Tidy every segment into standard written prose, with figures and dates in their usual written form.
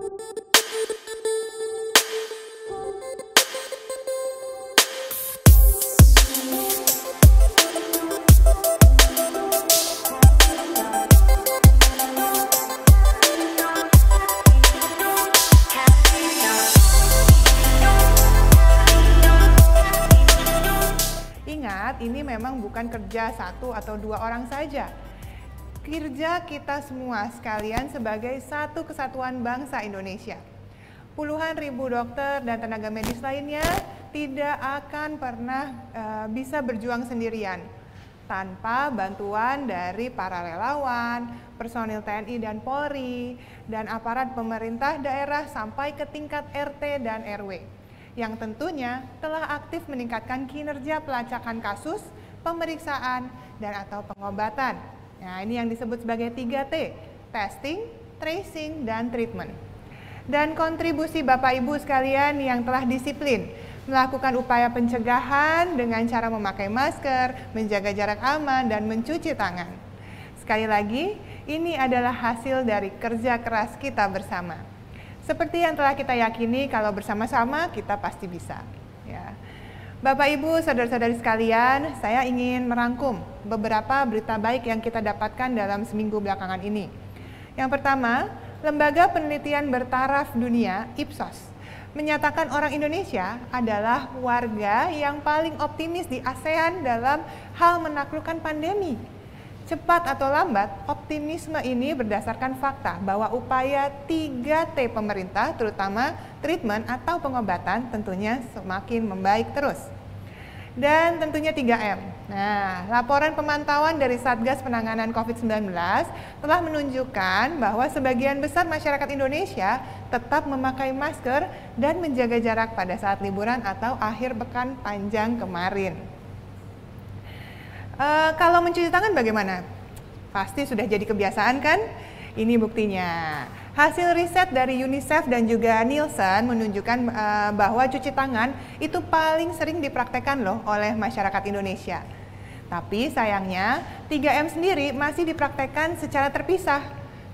Ingat, ini memang bukan kerja satu atau dua orang saja. Kerja kita semua sekalian sebagai satu kesatuan bangsa Indonesia. Puluhan ribu dokter dan tenaga medis lainnya tidak akan pernah bisa berjuang sendirian tanpa bantuan dari para relawan, personil TNI dan Polri, dan aparat pemerintah daerah sampai ke tingkat RT dan RW. Yang tentunya telah aktif meningkatkan kinerja pelacakan kasus, pemeriksaan, dan atau pengobatan. Nah, ini yang disebut sebagai 3T, testing, tracing, dan treatment. Dan kontribusi Bapak Ibu sekalian yang telah disiplin, melakukan upaya pencegahan dengan cara memakai masker, menjaga jarak aman, dan mencuci tangan. Sekali lagi, ini adalah hasil dari kerja keras kita bersama. Seperti yang telah kita yakini, kalau bersama-sama kita pasti bisa. Ya. Bapak, Ibu, saudara-saudari sekalian, saya ingin merangkum beberapa berita baik yang kita dapatkan dalam seminggu belakangan ini. Yang pertama, Lembaga Penelitian Bertaraf Dunia, Ipsos, menyatakan orang Indonesia adalah warga yang paling optimis di ASEAN dalam hal menaklukkan pandemi. Cepat atau lambat, optimisme ini berdasarkan fakta bahwa upaya 3T pemerintah, terutama treatment atau pengobatan, tentunya semakin membaik terus. Dan tentunya 3M. Nah, laporan pemantauan dari Satgas Penanganan COVID-19 telah menunjukkan bahwa sebagian besar masyarakat Indonesia tetap memakai masker dan menjaga jarak pada saat liburan atau akhir pekan panjang kemarin. Kalau mencuci tangan bagaimana? Pasti sudah jadi kebiasaan kan? Ini buktinya. Hasil riset dari UNICEF dan juga Nielsen menunjukkan bahwa cuci tangan itu paling sering dipraktekkan loh oleh masyarakat Indonesia. Tapi sayangnya 3M sendiri masih dipraktekkan secara terpisah.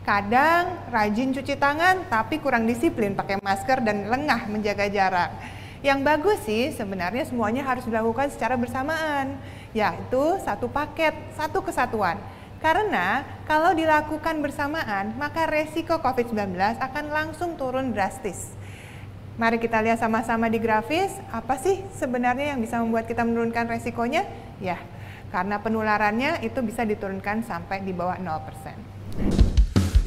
Kadang rajin cuci tangan tapi kurang disiplin pakai masker dan lengah menjaga jarak. Yang bagus sih sebenarnya semuanya harus dilakukan secara bersamaan, yaitu satu paket, satu kesatuan. Karena kalau dilakukan bersamaan, maka resiko COVID-19 akan langsung turun drastis. Mari kita lihat sama-sama di grafis, apa sih sebenarnya yang bisa membuat kita menurunkan resikonya? Ya, karena penularannya itu bisa diturunkan sampai di bawah 0%.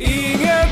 Ingat